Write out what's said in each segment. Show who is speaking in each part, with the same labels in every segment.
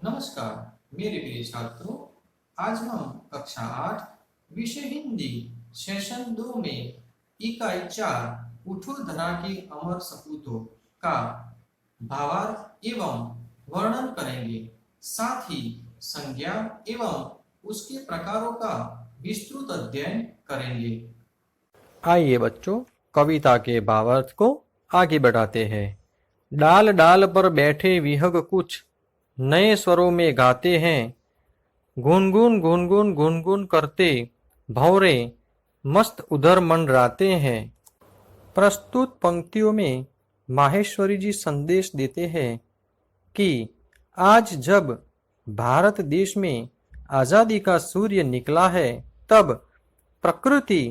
Speaker 1: नमस्कार मेरे प्रिय छात्रों। आज हम कक्षा 8 विषय हिंदी सेशन 2 में इकाई 4 उठो धरा के अमर सपूतों का भावार्थ एवं वर्णन करेंगे। साथ ही संज्ञा एवं उसके प्रकारों का विस्तृत अध्ययन करेंगे।
Speaker 2: आइए बच्चों, कविता के भावार्थ को आगे बढ़ाते हैं। डाल डाल पर बैठे विहग कुछ नए स्वरों में गाते हैं। गुनगुन गुनगुन गुनगुन करते भौरे मस्त उधर मंडराते हैं। प्रस्तुत पंक्तियों में माहेश्वरी जी संदेश देते हैं कि आज जब भारत देश में आज़ादी का सूर्य निकला है, तब प्रकृति,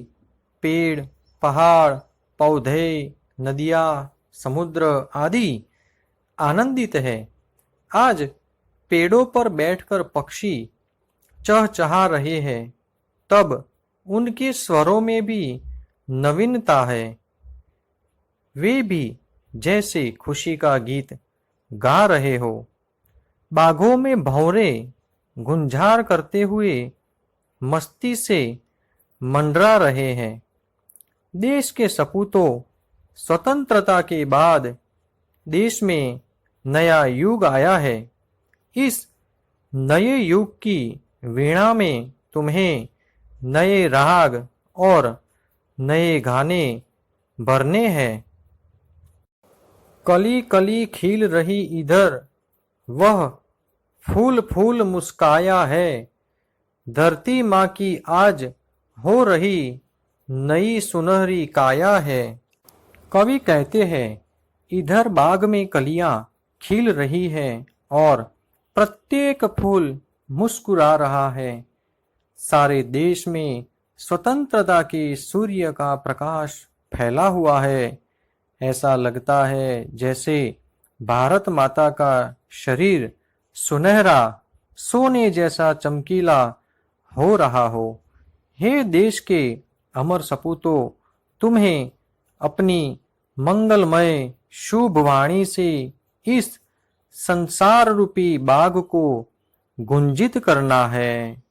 Speaker 2: पेड़, पहाड़, पौधे, नदियाँ, समुद्र आदि आनंदित है। आज पेड़ों पर बैठकर पक्षी चहचहा रहे हैं, तब उनके स्वरों में भी नवीनता है। वे भी जैसे खुशी का गीत गा रहे हो। बागों में भंवरे गुंजार करते हुए मस्ती से मंडरा रहे हैं। देश के सपूतों, स्वतंत्रता के बाद देश में नया युग आया है। इस नए युग की वीणा में तुम्हें नए राग और नए गाने भरने हैं। कली कली खिल रही इधर, वह फूल फूल मुस्काया है। धरती माँ की आज हो रही नई सुनहरी काया है। कवि कहते हैं, इधर बाग में कलियां खिल रही है और प्रत्येक फूल मुस्कुरा रहा है। सारे देश में स्वतंत्रता के सूर्य का प्रकाश फैला हुआ है। ऐसा लगता है जैसे भारत माता का शरीर सुनहरा सोने जैसा चमकीला हो रहा हो। हे देश के अमर सपूतों, तुम्हें अपनी मंगलमय शुभ वाणी से इस संसार रूपी बाग को गुंजित करना है।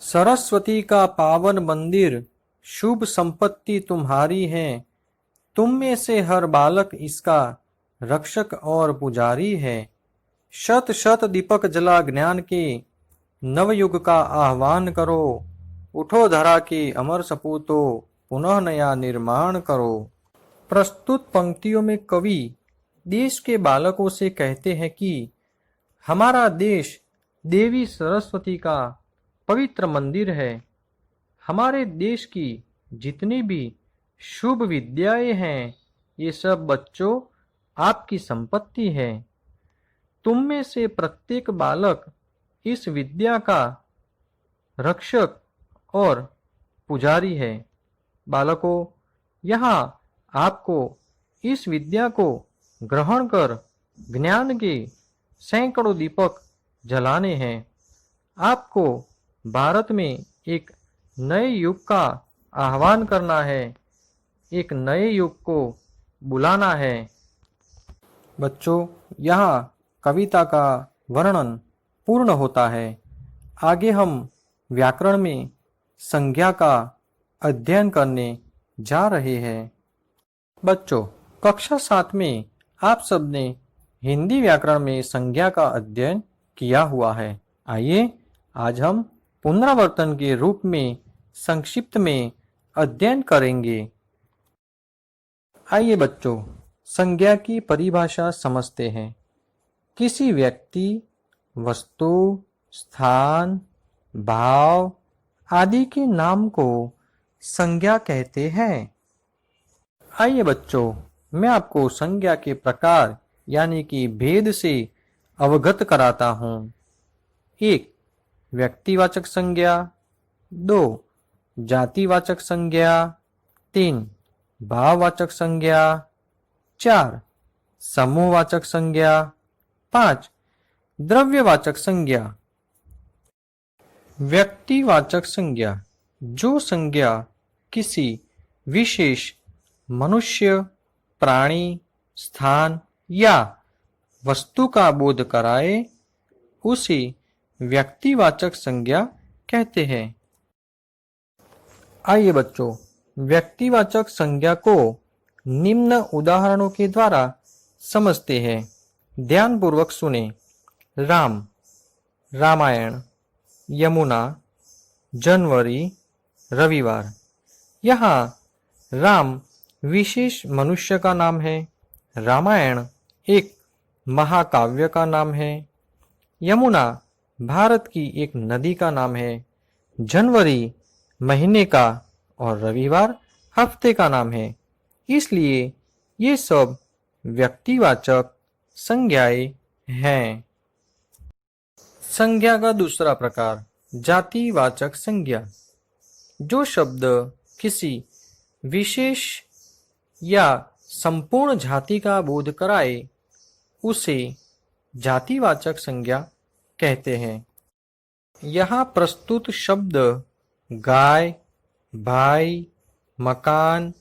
Speaker 2: सरस्वती का पावन मंदिर, शुभ संपत्ति तुम्हारी है। तुम में से हर बालक इसका रक्षक और पुजारी है। शत शत दीपक जला ज्ञान के नवयुग का आह्वान करो। उठो धरा के अमर सपूतों, पुनः नया निर्माण करो। प्रस्तुत पंक्तियों में कवि देश के बालकों से कहते हैं कि हमारा देश देवी सरस्वती का पवित्र मंदिर है। हमारे देश की जितनी भी शुभ विद्याएं हैं, ये सब बच्चों आपकी संपत्ति है। तुम में से प्रत्येक बालक इस विद्या का रक्षक और पुजारी है। बालकों, यहाँ आपको इस विद्या को ग्रहण कर ज्ञान के सैकड़ों दीपक जलाने हैं। आपको भारत में एक नए युग का आह्वान करना है, एक नए युग को बुलाना है। बच्चों, यहाँ कविता का वर्णन पूर्ण होता है। आगे हम व्याकरण में संज्ञा का अध्ययन करने जा रहे हैं। बच्चों, कक्षा 7 में आप सबने हिंदी व्याकरण में संज्ञा का अध्ययन किया हुआ है। आइए आज हम पुनरावर्तन के रूप में संक्षिप्त में अध्ययन करेंगे। आइए बच्चों, संज्ञा की परिभाषा समझते हैं। किसी व्यक्ति, वस्तु, स्थान, भाव आदि के नाम को संज्ञा कहते हैं। आइए बच्चों, मैं आपको संज्ञा के प्रकार यानी कि भेद से अवगत कराता हूँ। 1. व्यक्तिवाचक संज्ञा। 2. जातिवाचक संज्ञा। 3. भाववाचक संज्ञा। 4. समूहवाचक संज्ञा। 5. द्रव्यवाचक संज्ञा। व्यक्तिवाचक संज्ञा, जो संज्ञा किसी विशेष मनुष्य, प्राणी, स्थान या वस्तु का बोध कराए उसे व्यक्तिवाचक संज्ञा कहते हैं। आइए बच्चों, व्यक्तिवाचक संज्ञा को निम्न उदाहरणों के द्वारा समझते हैं। ध्यानपूर्वक सुने। राम, रामायण, यमुना, जनवरी, रविवार। यहाँ राम विशेष मनुष्य का नाम है, रामायण एक महाकाव्य का नाम है, यमुना भारत की एक नदी का नाम है, जनवरी महीने का और रविवार हफ्ते का नाम है। इसलिए ये सब व्यक्तिवाचक संज्ञाएं हैं। संज्ञा का दूसरा प्रकार जातिवाचक संज्ञा। जो शब्द किसी विशेष या संपूर्ण जाति का बोध कराए उसे जातिवाचक संज्ञा कहते हैं। यहाँ प्रस्तुत शब्द गाय, भाई, मकान,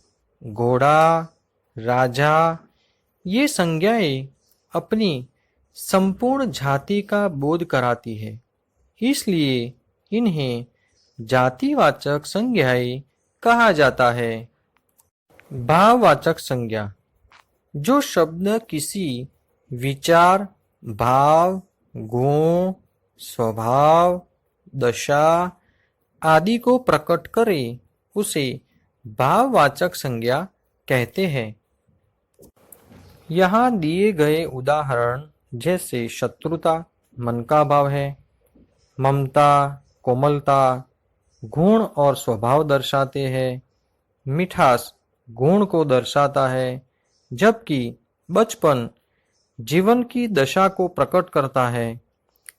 Speaker 2: घोड़ा, राजा ये संज्ञाएं अपनी संपूर्ण जाति का बोध कराती है, इसलिए इन्हें जातिवाचक संज्ञाएं कहा जाता है। भाववाचक संज्ञा। जो शब्द किसी विचार, भाव, गुण, स्वभाव, दशा आदि को प्रकट करे उसे भाववाचक संज्ञा कहते हैं। यहाँ दिए गए उदाहरण जैसे शत्रुता मन का भाव है, ममता, कोमलता गुण और स्वभाव दर्शाते हैं, मिठास गुण को दर्शाता है, जबकि बचपन जीवन की दशा को प्रकट करता है।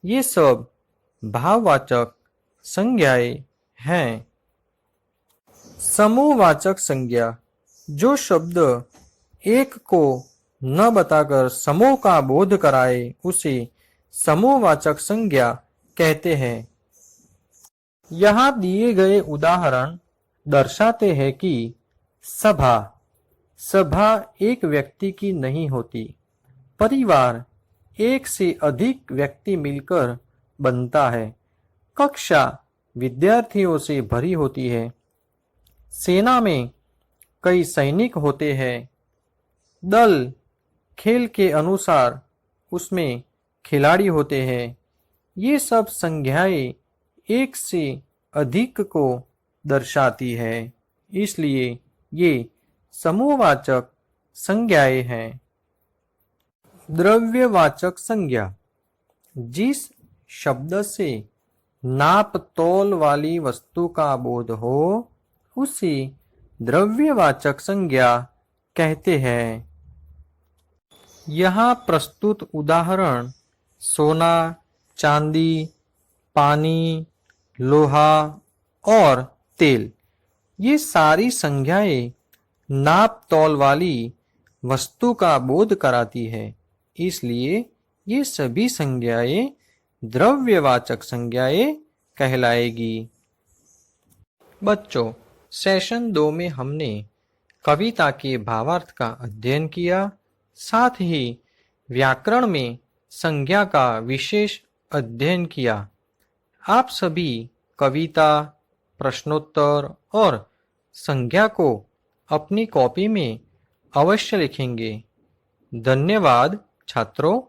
Speaker 2: ये सब भाववाचक संज्ञाएं हैं। समूहवाचक संज्ञा। जो शब्द एक को न बताकर समूह का बोध कराए उसे समूहवाचक संज्ञा कहते हैं। यहाँ दिए गए उदाहरण दर्शाते हैं कि सभा एक व्यक्ति की नहीं होती, परिवार एक से अधिक व्यक्ति मिलकर बनता है, कक्षा विद्यार्थियों से भरी होती है, सेना में कई सैनिक होते हैं, दल खेल के अनुसार उसमें खिलाड़ी होते हैं। ये सब संज्ञाएं एक से अधिक को दर्शाती है, इसलिए ये समूहवाचक संज्ञाएं हैं। द्रव्यवाचक संज्ञा। जिस शब्द से नाप तोल वाली वस्तु का बोध हो उसे द्रव्यवाचक संज्ञा कहते हैं। यहाँ प्रस्तुत उदाहरण सोना, चांदी, पानी, लोहा और तेल ये सारी संज्ञाएं नाप तौल वाली वस्तु का बोध कराती है, इसलिए ये सभी संज्ञाएं द्रव्यवाचक संज्ञाएं कहलाएगी। बच्चों, सेशन 2 में हमने कविता के भावार्थ का अध्ययन किया, साथ ही व्याकरण में संज्ञा का विशेष अध्ययन किया। आप सभी कविता, प्रश्नोत्तर और संज्ञा को अपनी कॉपी में अवश्य लिखेंगे। धन्यवाद छात्रों।